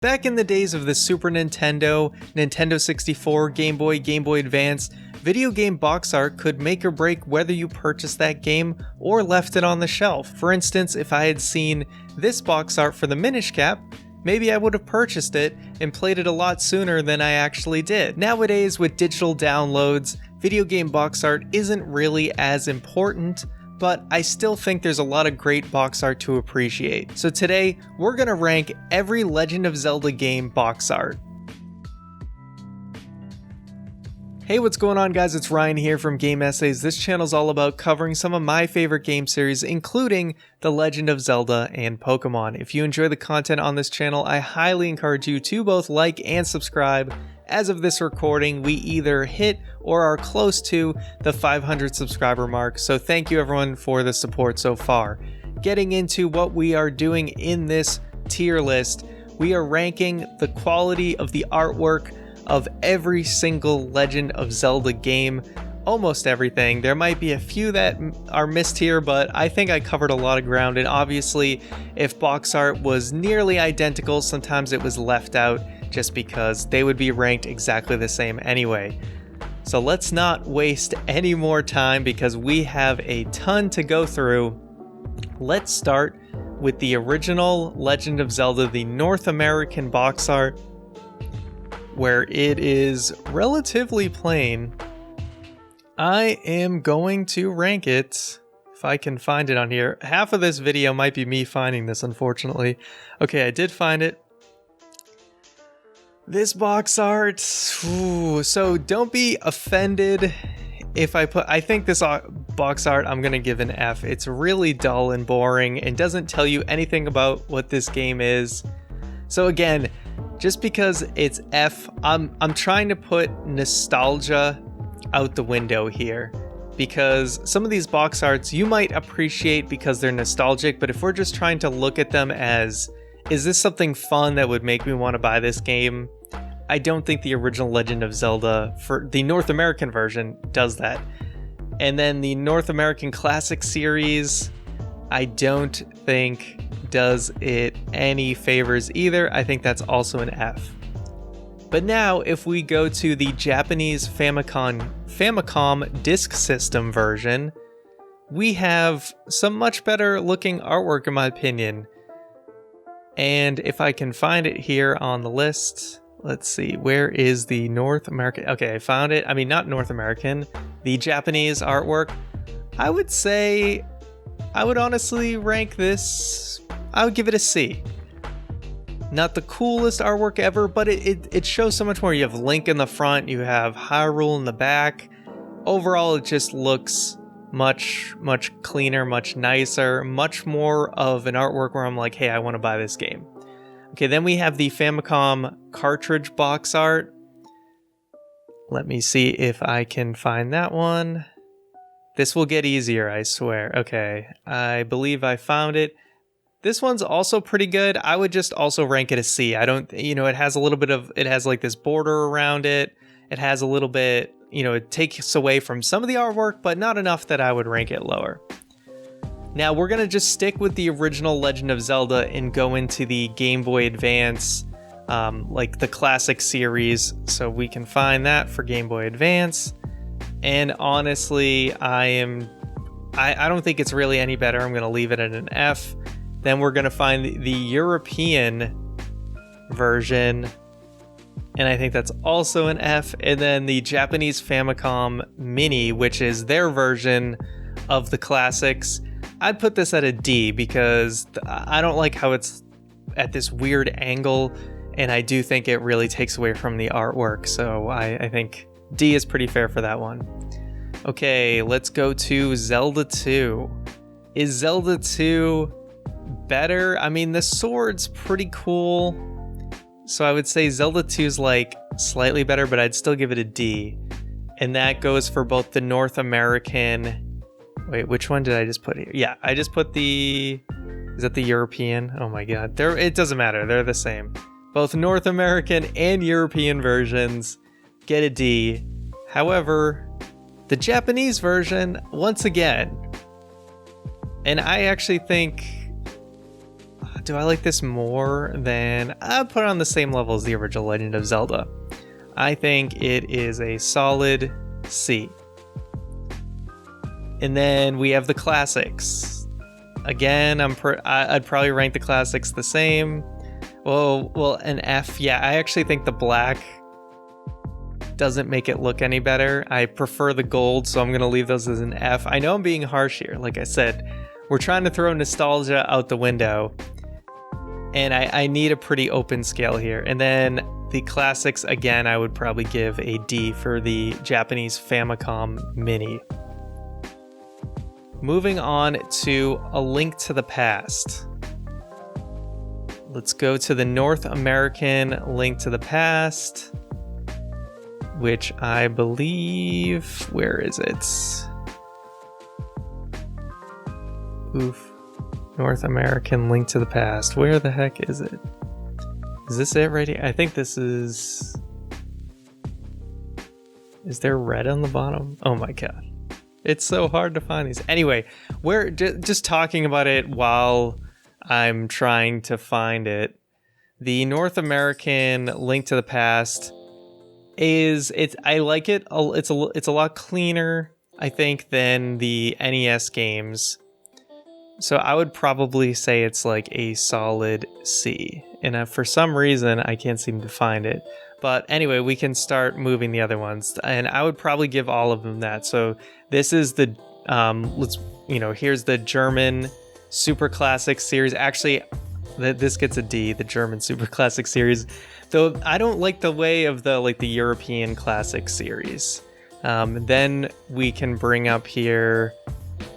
Back in the days of the Super Nintendo, Nintendo 64, Game Boy, Game Boy Advance, video game box art could make or break whether you purchased that game or left it on the shelf. For instance, if I had seen this box art for the Minish Cap, maybe I would have purchased it and played it a lot sooner than I actually did. Nowadays, with digital downloads, video game box art isn't really as important, but I still think there's a lot of great box art to appreciate. So today, we're gonna rank every Legend of Zelda game box art. Hey, what's going on guys? It's Ryan here from Game Essays. This channel's all about covering some of my favorite game series, including The Legend of Zelda and Pokemon. If you enjoy the content on this channel, I highly encourage you to both like and subscribe. As of this recording, we either hit or are close to the 500 subscriber mark, so thank you everyone for the support so far. Getting into what we are doing in this tier list, we are ranking the quality of the artwork of every single Legend of Zelda game, almost everything. There might be a few that are missed here, but I think I covered a lot of ground, and obviously if box art was nearly identical, sometimes it was left out just because they would be ranked exactly the same anyway. So let's not waste any more time because we have a ton to go through. Let's start with the original Legend of Zelda, the North American box art, where it is relatively plain. I am going to rank it, if I can find it on here. Half of this video might be me finding this, unfortunately. Okay, I did find it. This box art, ooh, so don't be offended if I think this box art, I'm gonna give an F. It's really dull and boring and doesn't tell you anything about what this game is. So again, just because it's F, I'm trying to put nostalgia out the window here, because some of these box arts you might appreciate because they're nostalgic, but if we're just trying to look at them as, is this something fun that would make me want to buy this game? I don't think the original Legend of Zelda, for the North American version, does that. And then the North American Classic series, I don't think does it any favors either. I think that's also an F. But now, if we go to the Japanese Famicom Disk System version, we have some much better looking artwork in my opinion. And if I can find it here on the list, let's see, where is the North American? Okay, I found it. I mean, not North American, the Japanese artwork. I would say, I would honestly rank this, I would give it a C. Not the coolest artwork ever, but it shows so much more. You have Link in the front, you have Hyrule in the back. Overall, it just looks much cleaner, much nicer, much more of an artwork where I'm like, hey, I want to buy this game. Okay, then we have the Famicom cartridge box art. Let me see if I can find that one. This will get easier, I swear. Okay, I believe I found it. This one's also pretty good. I would just also rank it a C. I don't, it has a little bit of, it has like this border around it. It has a little bit, it takes away from some of the artwork, but not enough that I would rank it lower. Now we're gonna just stick with the original Legend of Zelda and go into the Game Boy Advance, like the classic series, so we can find that for Game Boy Advance. And honestly, I don't think it's really any better. I'm gonna leave it at an F. Then we're gonna find the European version, and I think that's also an F. And then the Japanese Famicom Mini, which is their version of the classics. I'd put this at a D because I don't like how it's at this weird angle, and I do think it really takes away from the artwork, so I think D is pretty fair for that one. Okay, let's go to Zelda 2. Is Zelda 2 better? I mean, the sword's pretty cool, so I would say Zelda 2 is like slightly better, but I'd still give it a D. And that goes for both the North American... Wait, which one did I just put here? Yeah, I just put the... Is that the European? Oh my god. It doesn't matter. They're the same. Both North American and European versions get a D. However, the Japanese version, once again, and I actually think do I like this more than... I'd put it on the same level as the original Legend of Zelda. I think it is a solid C. And then we have the classics. Again, I'd probably rank the classics the same. Well, an F. Yeah, I actually think the black doesn't make it look any better. I prefer the gold, so I'm going to leave those as an F. I know I'm being harsh here. Like I said, we're trying to throw nostalgia out the window. And I need a pretty open scale here. And then the classics, again, I would probably give a D for the Japanese Famicom Mini. Moving on to A Link to the Past. Let's go to the North American Link to the Past, which I believe... Where is it? Oof. North American Link to the Past. Where the heck is it? Is this it right here? I think this is... Is there red on the bottom? Oh my god. It's so hard to find these. Anyway, we're just talking about it while I'm trying to find it. The North American Link to the Past I like it. It's a lot cleaner, I think, than the NES games. So I would probably say it's like a solid C. And for some reason, I can't seem to find it. But anyway, we can start moving the other ones. And I would probably give all of them that. So this is the, here's the German Super Classic series. Actually, this gets a D, the German Super Classic series. Though I don't like the way of the European Classic series. Then we can bring up here,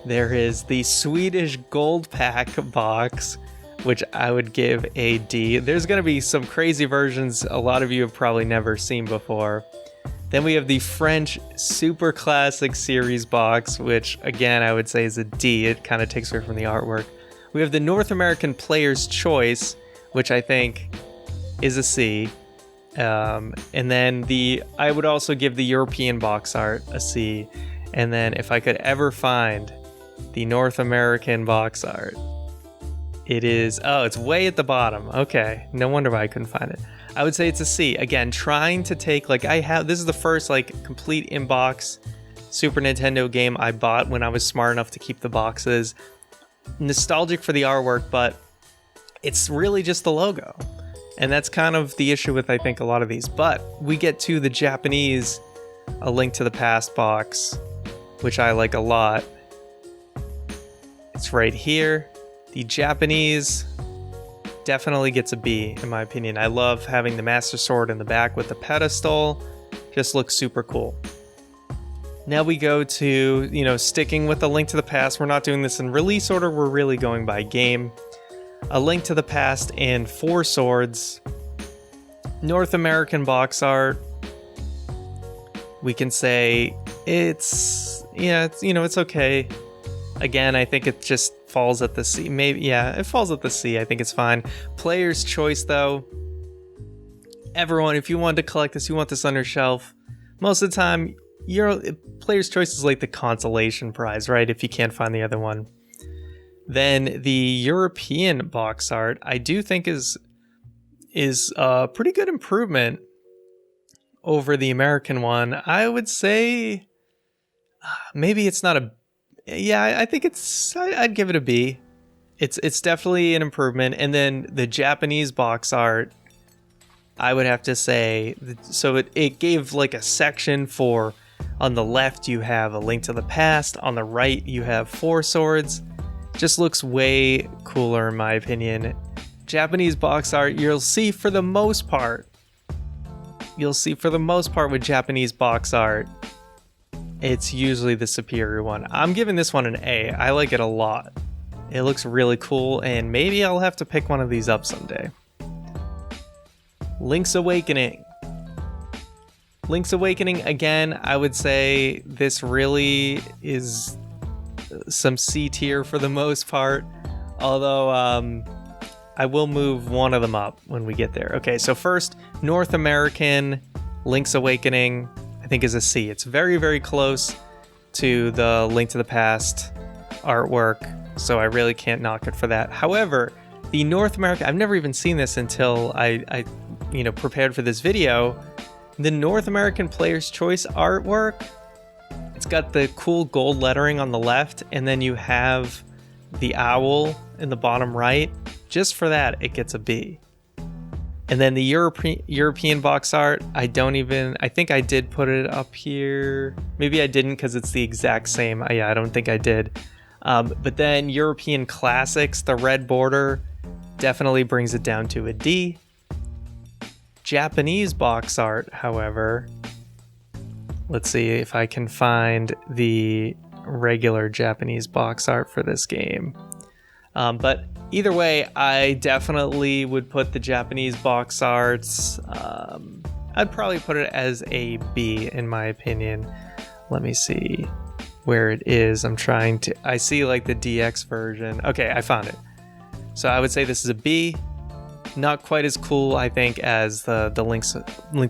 there is the Swedish Gold Pack box, which I would give a D. There's going to be some crazy versions a lot of you have probably never seen before. Then we have the French Super Classic Series box, which again I would say is a D. It kind of takes away from the artwork. We have the North American Player's Choice, which I think is a C. And then I would also give the European box art a C. And then if I could ever find the North American box art, it's way at the bottom. Okay, no wonder why I couldn't find it. I would say it's a C. Again, trying to take, this is the first, complete in-box Super Nintendo game I bought when I was smart enough to keep the boxes. Nostalgic for the artwork, but it's really just the logo. And that's kind of the issue with, I think, a lot of these. But we get to the Japanese A Link to the Past box, which I like a lot. It's right here. The Japanese definitely gets a B, in my opinion. I love having the Master Sword in the back with the pedestal. Just looks super cool. Now we go to, sticking with A Link to the Past. We're not doing this in release order. We're really going by game. A Link to the Past and Four Swords. North American box art. We can say it's okay. Again, I think it just falls at the C. It falls at the C. I think it's fine. Player's Choice, though. Everyone, if you want to collect this, you want this on your shelf. Most of the time, your Player's Choice is like the consolation prize, right? If you can't find the other one. Then the European box art, I do think is a pretty good improvement over the American one. I would say maybe it's not a... Yeah, I think I'd give it a B. It's definitely an improvement. And then the Japanese box art, I would have to say, so it gave a section for, on the left you have A Link to the Past, on the right you have Four Swords. Just looks way cooler in my opinion. Japanese box art, you'll see for the most part with Japanese box art, it's usually the superior one. I'm giving this one an A. I like it a lot. It looks really cool, and maybe I'll have to pick one of these up someday. Lynx Awakening. Lynx Awakening, again, I would say this really is some C tier for the most part. Although, I will move one of them up when we get there. Okay, so first, North American Lynx Awakening, I think is a C. It's very, very close to the Link to the Past artwork, so I really can't knock it for that. However, The North America, I've never even seen this until I prepared for this video. The North American Player's Choice artwork, it's got the cool gold lettering on the left, and then you have the owl in the bottom right. Just for that, it gets a B. And then the European box art, I think I did put it up here. Maybe I didn't because it's the exact same. Yeah, I don't think I did. But then European Classics, the red border, definitely brings it down to a D. Japanese box art, however, let's see if I can find the regular Japanese box art for this game. But either way, I definitely would put the Japanese box arts. I'd probably put it as a B in my opinion. Let me see where it is. I see like the DX version. Okay, I found it. So I would say this is a B. Not quite as cool, I think, as the Link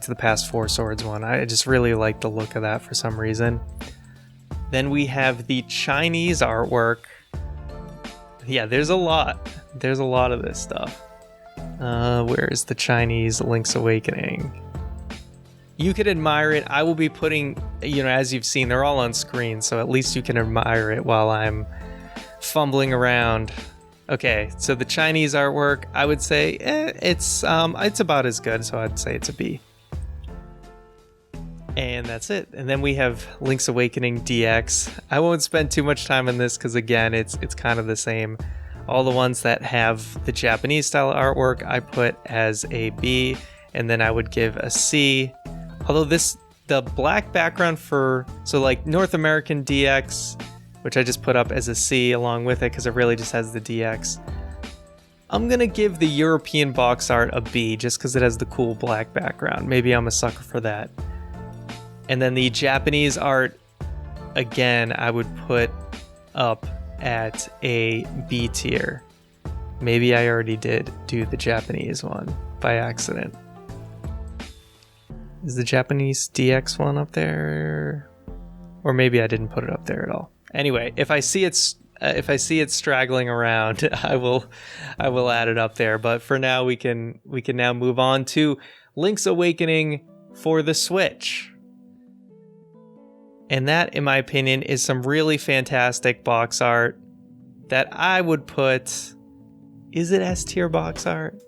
to the Past 4 Swords one. I just really like the look of that for some reason. Then we have the Chinese artwork. Yeah, there's a lot. There's a lot of this stuff. Where is the Chinese Lynx Awakening? You could admire it. I will be putting, as you've seen, they're all on screen, so at least you can admire it while I'm fumbling around. Okay, so the Chinese artwork, I would say it's about as good, so I'd say it's a B. And that's it. And then we have Link's Awakening DX. I won't spend too much time on this because again, it's kind of the same. All the ones that have the Japanese style artwork, I put as a B, and then I would give a C. Although the black background so like North American DX, which I just put up as a C along with it because it really just has the DX. I'm gonna give the European box art a B just because it has the cool black background. Maybe I'm a sucker for that. And then the Japanese art, again, I would put up at a B tier. Maybe I already did do the Japanese one by accident. Is the Japanese DX one up there? Or maybe I didn't put it up there at all. Anyway, if I see it straggling around, I will add it up there. But for now, we can now move on to Link's Awakening for the Switch. And that, in my opinion, is some really fantastic box art that I would put... Is it S-tier box art?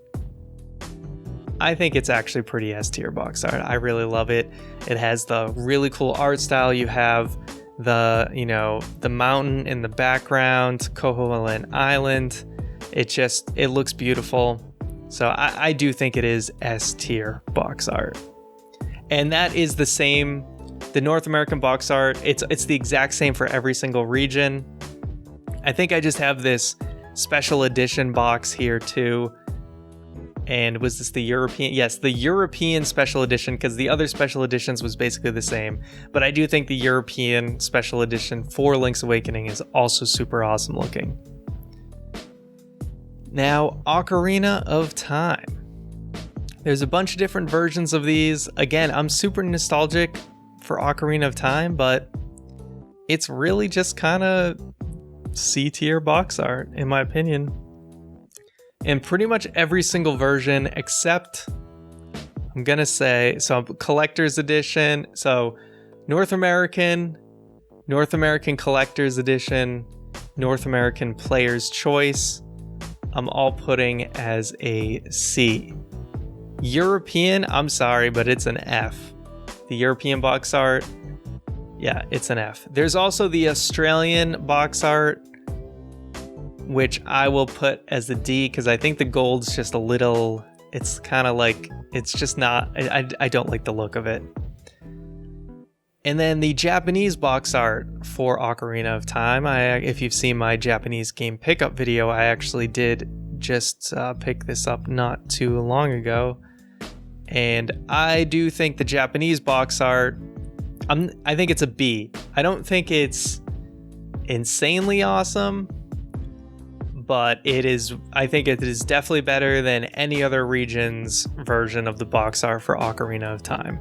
I think it's actually pretty S-tier box art. I really love it. It has the really cool art style. You have the mountain in the background, Koholint Island. It looks beautiful. So I do think it is S-tier box art. And that is the same... The North American box art, it's the exact same for every single region. I think I just have this special edition box here too. And was this the European? Yes, the European special edition, because the other special editions was basically the same. But I do think the European special edition for Link's Awakening is also super awesome looking. Now, Ocarina of Time. There's a bunch of different versions of these. Again, I'm super nostalgic for Ocarina of Time, but it's really just kind of C-tier box art, in my opinion. And pretty much every single version except, I'm gonna say, so collector's edition, so North American collector's edition, North American player's choice, I'm all putting as a C. European, I'm sorry, but it's an F. The European box art, yeah, it's an F. There's also the Australian box art, which I will put as a D because I think the gold's just a little, it's kind of like, it's just not, I don't like the look of it. And then the Japanese box art for Ocarina of Time, if you've seen my Japanese game pickup video, I actually did just pick this up not too long ago. And I do think the Japanese box art, I think it's a B. I don't think it's insanely awesome, but I think it is definitely better than any other region's version of the box art for Ocarina of Time.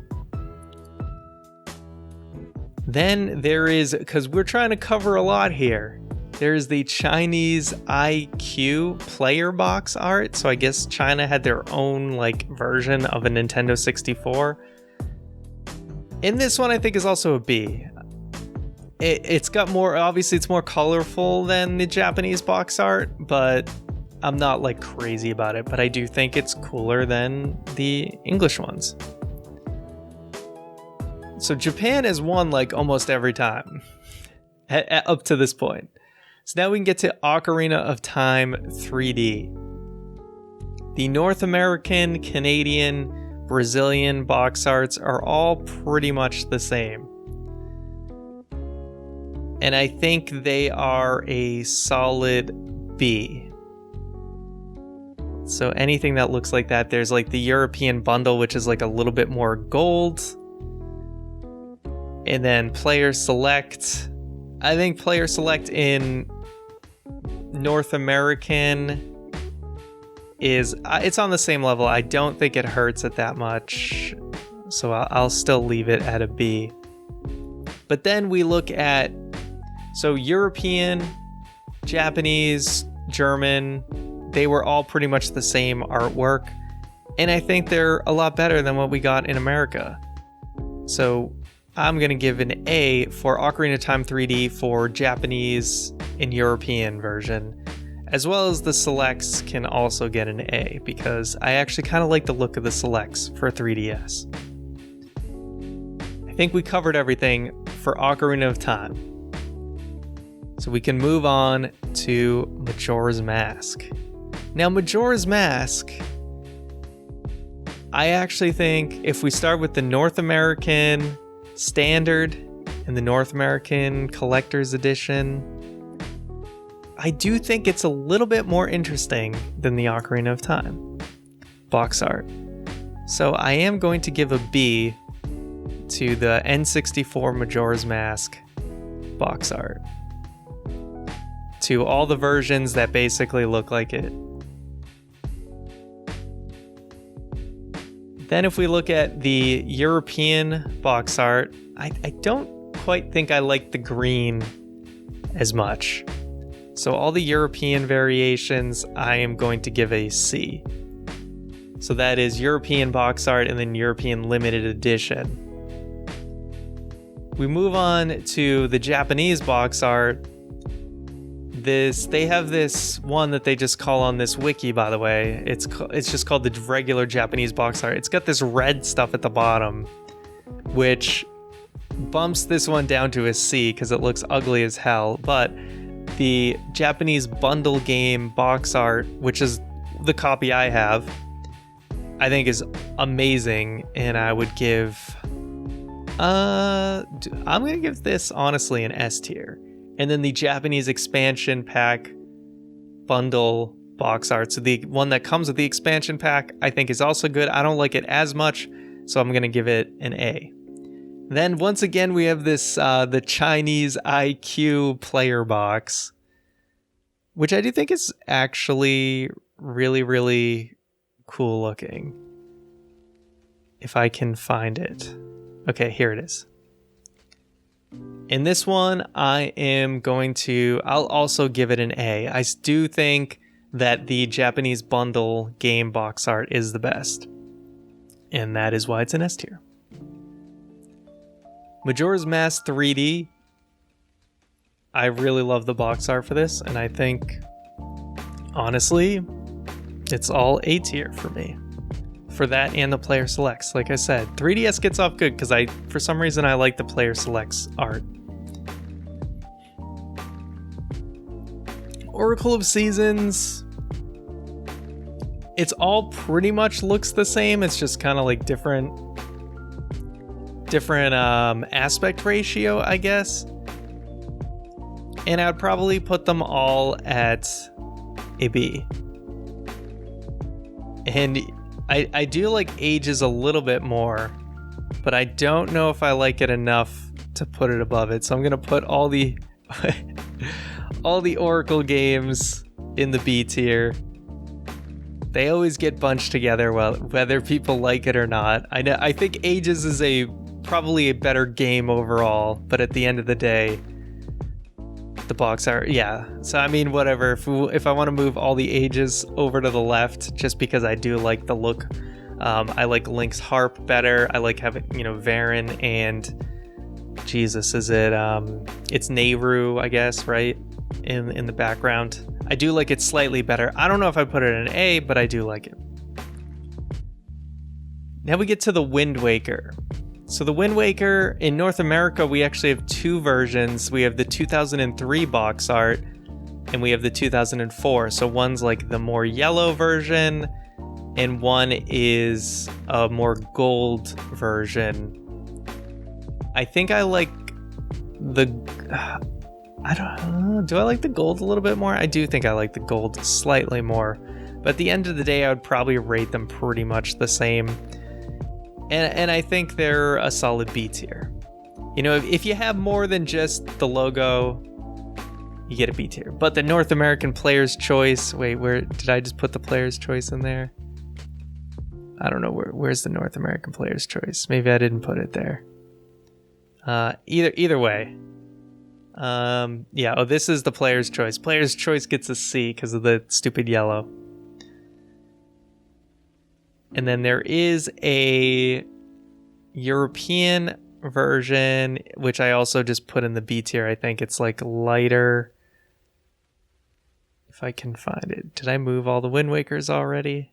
Then there is, because we're trying to cover a lot here, There's the Chinese IQ player box art. So I guess China had their own like version of a Nintendo 64. And this one I think is also a B. It's got more, obviously it's more colorful than the Japanese box art, but I'm not like crazy about it. But I do think it's cooler than the English ones. So Japan has won like almost every time up to this point. So now we can get to Ocarina of Time 3D. The North American, Canadian, Brazilian box arts are all pretty much the same. And I think they are a solid B. So anything that looks like that, there's like the European bundle, which is like a little bit more gold. And then Player Select. I think Player Select in North American is, it's on the same level. I don't think it hurts it that much. So I'll still leave it at a B. But then we look at, so European, Japanese, German, they were all pretty much the same artwork. And I think they're a lot better than what we got in America. So I'm going to give an A for Ocarina of Time 3D for Japanese and European version, as well as the selects can also get an A because I actually kind of like the look of the selects for 3DS. I think we covered everything for Ocarina of Time. So we can move on to Majora's Mask. Now, Majora's Mask, I actually think if we start with the North American Standard and the North American Collector's Edition, I do think it's a little bit more interesting than the Ocarina of Time box art. So I am going to give a B to the N64 Majora's Mask box art. To all the versions that basically look like it. Then if we look at the European box art, I don't quite think I like the green as much. So all the European variations, I am going to give a C. So that is European box art and then European limited edition. We move on to the Japanese box art. They have this one that they just call on this wiki, by the way. It's just called the regular Japanese box art. It's got this red stuff at the bottom, which bumps this one down to a C because it looks ugly as hell. But the Japanese bundle game box art, which is the copy I have, I think is amazing, and I would give... I'm going to give this, honestly, an S tier. And then the Japanese expansion pack bundle box art. So the one that comes with the expansion pack, I think is also good. I don't like it as much, so I'm going to give it an A. Then once again, we have this, the Chinese IQ player box, which I do think is actually really, really cool looking. If I can find it. Okay, here it is. In this one, I'll also give it an A. I do think that the Japanese bundle game box art is the best. And that is why it's an S tier. Majora's Mask 3D. I really love the box art for this, and I think, honestly, it's all A tier for me. For that and the player selects. Like I said, 3DS gets off good because for some reason I like the player selects art. Oracle of Seasons. It's all pretty much looks the same. It's just kind of like different aspect ratio, I guess. And I would probably put them all at a B. And I do like Ages a little bit more, but I don't know if I like it enough to put it above it. So I'm gonna put all the all the Oracle games in the B tier. They always get bunched together, whether people like it or not. I think Ages is probably a better game overall, but at the end of the day, The box art, yeah. So I mean, whatever. If I want to move all the ages over to the left, just because I do like the look. I like Link's harp better. I like having, Varin and Jesus. Is it? It's Nehru, I guess, right? In the background. I do like it slightly better. I don't know if I put it in A, but I do like it. Now we get to the Wind Waker. So the Wind Waker, in North America, we actually have two versions. We have the 2003 box art, and we have the 2004. So one's like the more yellow version, and one is a more gold version. I think I like the... do I like the gold a little bit more? I do think I like the gold slightly more. But at the end of the day, I would probably rate them pretty much the same. And I think they're a solid B tier. If you have more than just the logo, you get a B tier. But the North American Player's Choice... Wait, where did I just put the Player's Choice in there? I don't know. Where's the North American Player's Choice? Maybe I didn't put it there. Either way. This is the Player's Choice. Player's Choice gets a C because of the stupid yellow. And then there is a European version, which I also just put in the B tier. I think it's like lighter. If I can find it. Did I move all the Wind Wakers already?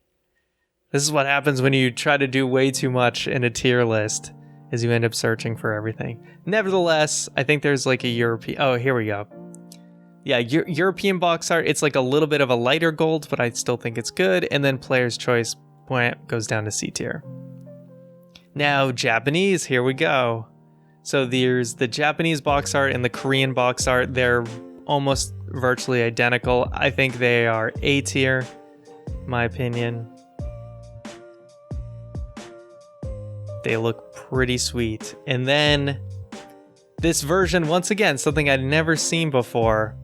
This is what happens when you try to do way too much in a tier list, is you end up searching for everything. Nevertheless, I think there's like a European... Oh, here we go. Yeah, European box art. It's like a little bit of a lighter gold, but I still think it's good. And then Player's Choice goes down to C tier. Now, Japanese, here we go. So there's the Japanese box art and the Korean box art. They're almost virtually identical. I think they are A tier, in my opinion. They look pretty sweet. And then this version, once again, something I'd never seen before.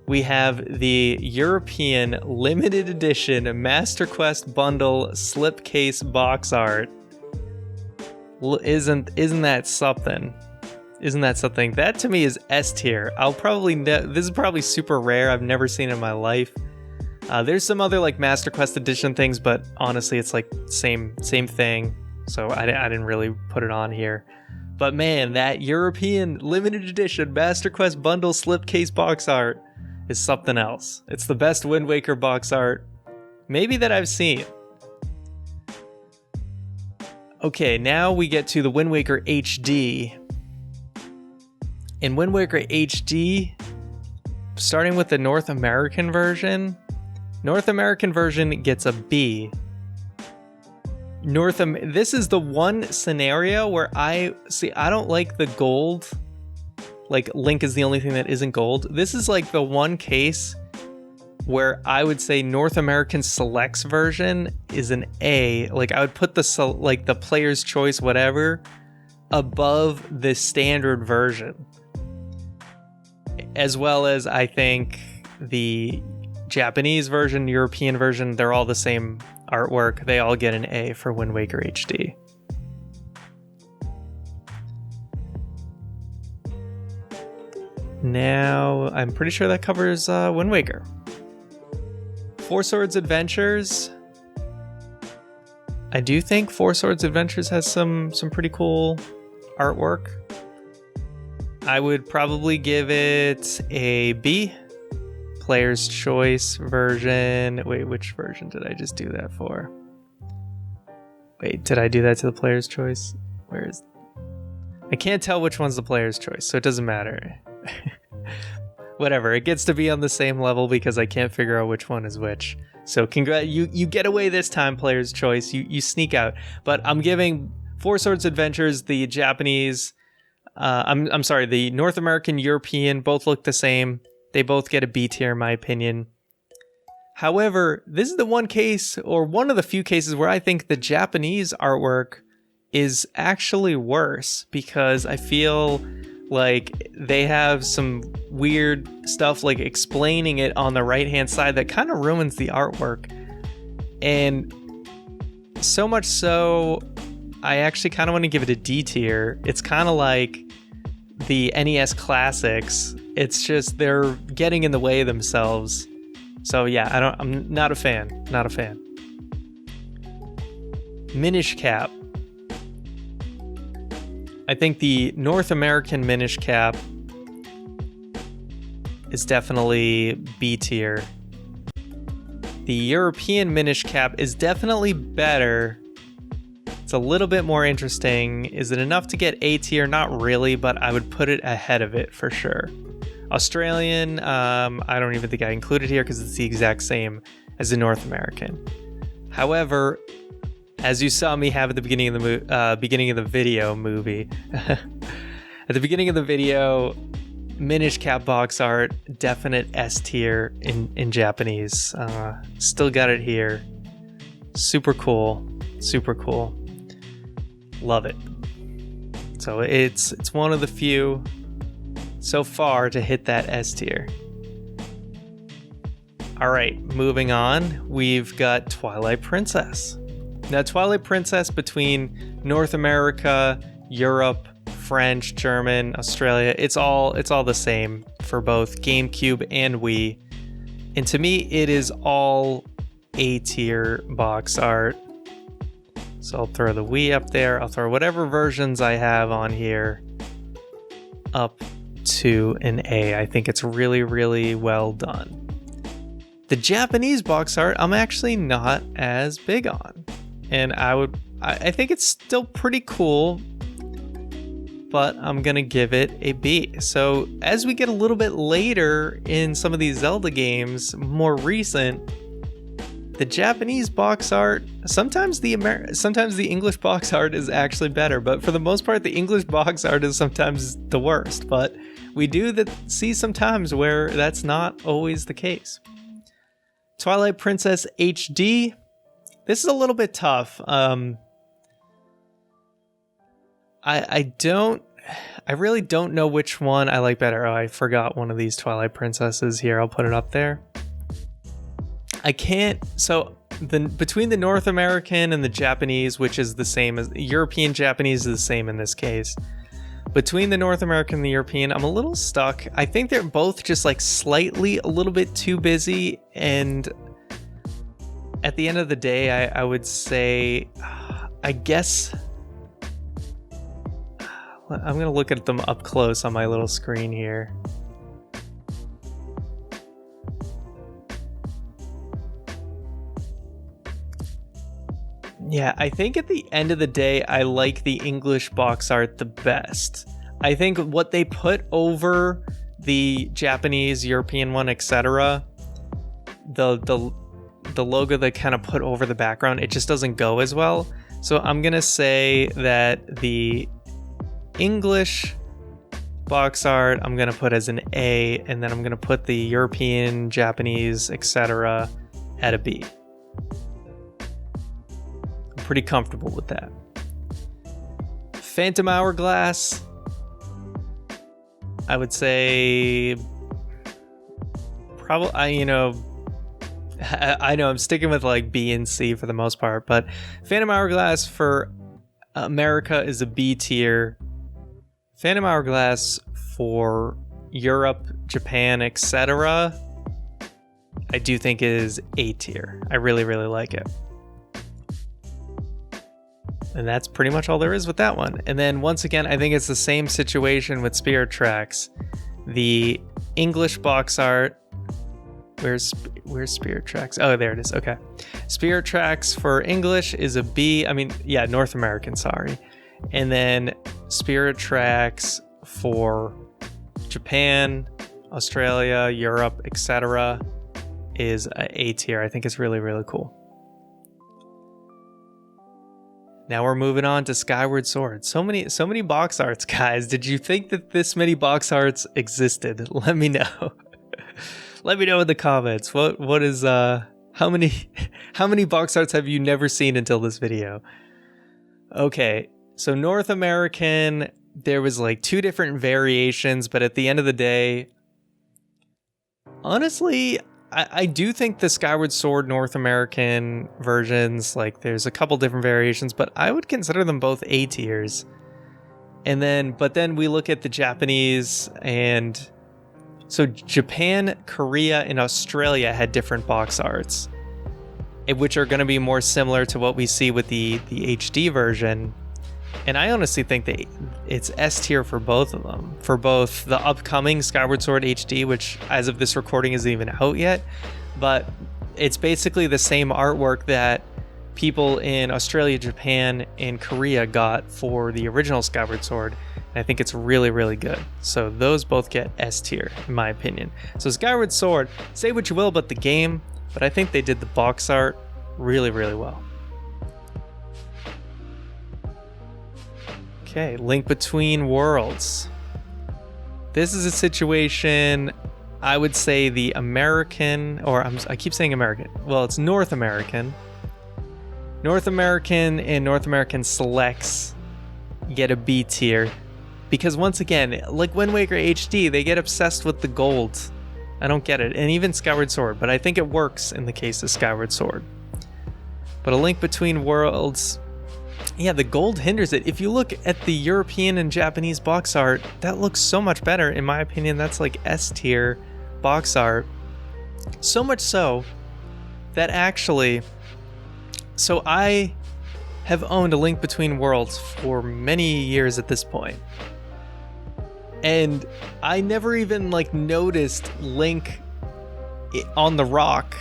We have the European limited edition Master Quest bundle slipcase box art. Isn't that something? Isn't that something? That to me is S tier. This is probably super rare. I've never seen it in my life. There's some other like Master Quest edition things, but honestly, it's like same thing. So I didn't really put it on here. But man, that European limited edition Master Quest bundle slipcase box art is something else. It's the best Wind Waker box art maybe that I've seen. Okay, now we get to the Wind Waker HD. In Wind Waker HD, starting with the North American version gets a B. This is the one scenario where I don't like the gold. Like, Link is the only thing that isn't gold. This is like the one case where I would say North American Select's version is an A. Like, I would put the Player's Choice whatever above the standard version. As well as, I think, the Japanese version, European version, they're all the same artwork. They all get an A for Wind Waker HD. Now, I'm pretty sure that covers Wind Waker. Four Swords Adventures. I do think Four Swords Adventures has some pretty cool artwork. I would probably give it a B. Player's Choice version. Wait, which version did I just do that for? Wait, did I do that to the Player's Choice? I can't tell which one's the Player's Choice, so it doesn't matter. Whatever, it gets to be on the same level because I can't figure out which one is which. So you get away this time, Player's Choice. You sneak out. But I'm giving Four Swords Adventures, the Japanese, I'm sorry, the North American, European, both look the same. They both get a B tier in my opinion. However, this is the one case, or one of the few cases, where I think the Japanese artwork is actually worse, because I feel like they have some weird stuff like explaining it on the right hand side that kind of ruins the artwork. And so much so, I actually kind of want to give it a D tier. It's kind of like the NES Classics It's just they're getting in the way themselves. So yeah, I'm not a fan. Not a fan. Minish Cap. I think the North American Minish Cap is definitely B tier. The European Minish Cap is definitely better. It's a little bit more interesting. Is it enough to get A tier? Not really, but I would put it ahead of it for sure. Australian, I don't even think I included here because it's the exact same as the North American. However, as you saw me have at the beginning of the beginning of the video movie, at the beginning of the video, Minish Cap box art, definite S tier in Japanese. Still got it here. Super cool, super cool. Love it. So it's one of the few so far to hit that S tier. All right, moving on. We've got Twilight Princess. Now, Twilight Princess between North America, Europe, French, German, Australia, it's all the same for both GameCube and Wii. And to me, it is all A tier box art. So I'll throw the Wii up there. I'll throw whatever versions I have on here up to an A. I think it's really, really well done. The Japanese box art, I'm actually not as big on. And I think it's still pretty cool, but I'm gonna give it a B. So as we get a little bit later in some of these Zelda games, more recent, the Japanese box art, sometimes the English box art is actually better, but for the most part, the English box art is sometimes the worst. But we do see sometimes where that's not always the case. Twilight Princess HD. This is a little bit tough. I really don't know which one I like better. Oh, I forgot one of these Twilight Princesses here. I'll put it up there. I can't. So between the North American and the Japanese, which is the same as European Japanese, is the same in this case. Between the North American and the European, I'm a little stuck. I think they're both just like slightly a little bit too busy, and at the end of the day, I would say, I guess, I'm going to look at them up close on my little screen here. Yeah, I think at the end of the day, I like the English box art the best. I think what they put over the Japanese, European one, etc., the logo they kind of put over the background, it just doesn't go as well. So I'm gonna say that the English box art I'm gonna put as an A, and then I'm gonna put the European, Japanese, etc. at a B. I'm pretty comfortable with that. Phantom Hourglass, I would say probably, I know I'm sticking with like B and C for the most part, but Phantom Hourglass for America is a B tier. Phantom Hourglass for Europe, Japan, etc., I do think is A tier. I really, really like it. And that's pretty much all there is with that one. And then once again, I think it's the same situation with Spirit Tracks. The English box art, Where's Spirit Tracks? Oh, there it is. Okay. Spirit Tracks for English is a B. I mean, yeah, North American, sorry. And then Spirit Tracks for Japan, Australia, Europe, etc. is a A tier. I think it's really, really cool. Now we're moving on to Skyward Swords. So many box arts, guys. Did you think that this many box arts existed? Let me know. Let me know in the comments. What is how many box arts have you never seen until this video? Okay, so North American, there was like 2 different variations, but at the end of the day, honestly, I do think the Skyward Sword North American versions, like there's a couple different variations, but I would consider them both A tiers. But then we look at the Japanese, and So Japan, Korea, and Australia had different box arts, which are going to be more similar to what we see with the HD version. And I honestly think that it's S tier for both of them. For both the upcoming Skyward Sword HD, which as of this recording isn't even out yet, but it's basically the same artwork that people in Australia, Japan, and Korea got for the original Skyward Sword. And I think it's really, really good. So those both get S tier, in my opinion. So Skyward Sword, say what you will about the game, but I think they did the box art really, really well. Okay, Link Between Worlds. This is a situation, I would say the American, or I keep saying American. Well, it's North American. North American and North American Selects get a B tier. Because once again, like Wind Waker HD, they get obsessed with the gold. I don't get it. And even Skyward Sword, but I think it works in the case of Skyward Sword. But A Link Between Worlds, yeah, the gold hinders it. If you look at the European and Japanese box art, that looks so much better. In my opinion, that's like S tier box art. So much so that actually, so I have owned A Link Between Worlds for many years at this point. And I never even like noticed Link on the rock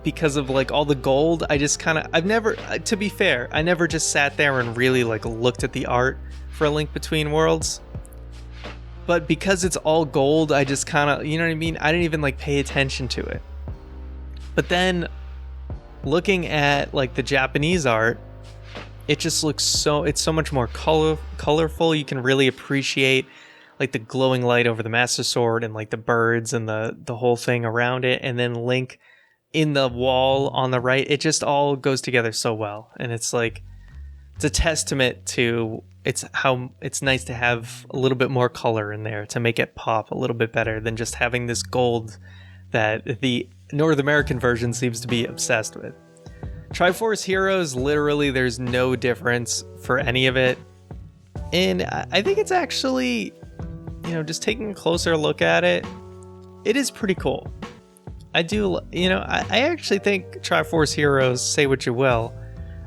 because of like all the gold. I just kind of, I've never, to be fair, I never just sat there and really like looked at the art for A Link Between Worlds. But because it's all gold, I just kind of, you know what I mean? I didn't even like pay attention to it. But then looking at like the Japanese art, it just looks so, it's so much more colorful. You can really appreciate like the glowing light over the Master Sword and like the birds and the whole thing around it. And then Link in the wall on the right, it just all goes together so well. And it's like, it's a testament to how it's nice to have a little bit more color in there to make it pop a little bit better than just having this gold that the North American version seems to be obsessed with. Triforce Heroes, literally there's no difference for any of it. And I think it's actually, you know, just taking a closer look at it, it is pretty cool. I do, you know, I actually think Triforce Heroes, say what you will,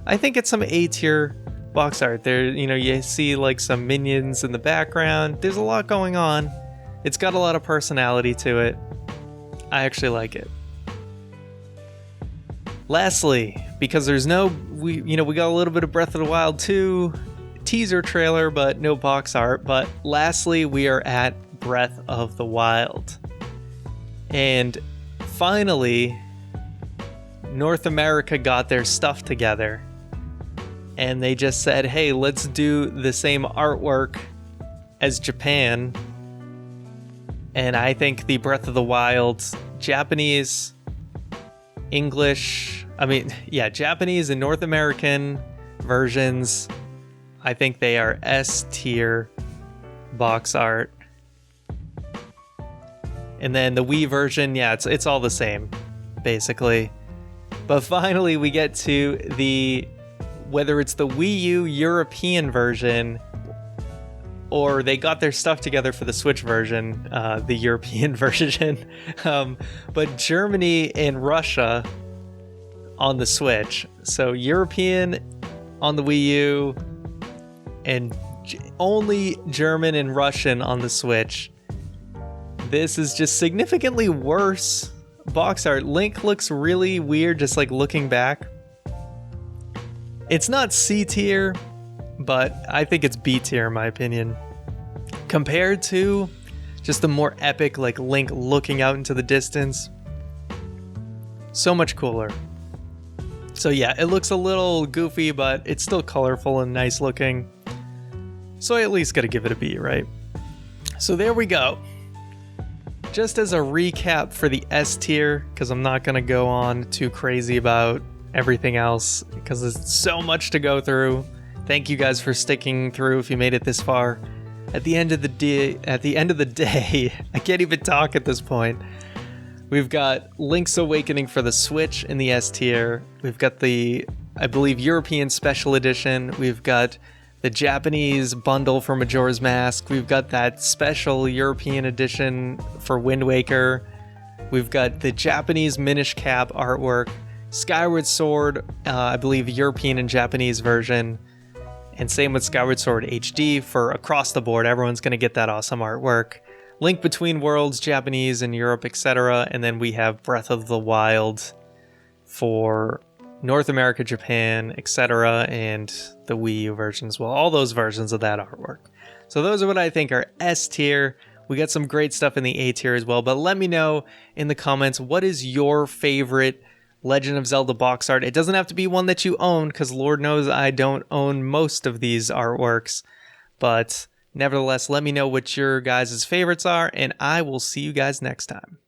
I think it's some A tier box art. There, you know, you see like some minions in the background. There's a lot going on. It's got a lot of personality to it. I actually like it. Lastly, because there's we got a little bit of Breath of the Wild 2 teaser trailer, but no box art. But lastly, we are at Breath of the Wild. And finally, North America got their stuff together. And they just said, hey, let's do the same artwork as Japan. And I think the Breath of the Wild Japanese, English, Japanese and North American versions, I think they are S tier box art. And then the Wii version, yeah, it's all the same, basically. But finally, we get to whether it's the Wii U European version or they got their stuff together for the Switch version, the European version. But Germany and Russia on the Switch. So European on the Wii U and only German and Russian on the Switch. This is just significantly worse box art. Link looks really weird just like looking back. It's not C tier, but I think it's B tier in my opinion. Compared to just the more epic like Link looking out into the distance. So much cooler. So yeah, it looks a little goofy, but it's still colorful and nice looking. So I at least gotta give it a B, right? So there we go. Just as a recap for the S tier, because I'm not gonna go on too crazy about everything else because there's so much to go through. Thank you guys for sticking through if you made it this far. At the end of the day, I can't even talk at this point. We've got Lynx Awakening for the Switch in the S tier. We've got the, I believe, European Special Edition. We've got the Japanese bundle for Majora's Mask. We've got that special European edition for Wind Waker. We've got the Japanese Minish Cap artwork, Skyward Sword, I believe European and Japanese version, and same with Skyward Sword HD for across the board. Everyone's going to get that awesome artwork. Link Between Worlds, Japanese and Europe, etc. And then we have Breath of the Wild for North America, Japan, etc. and the Wii U version as well. All those versions of that artwork. So those are what I think are S tier. We got some great stuff in the A tier as well. But let me know in the comments, what is your favorite Legend of Zelda box art? It doesn't have to be one that you own, because Lord knows I don't own most of these artworks. But nevertheless, let me know what your guys' favorites are, and I will see you guys next time.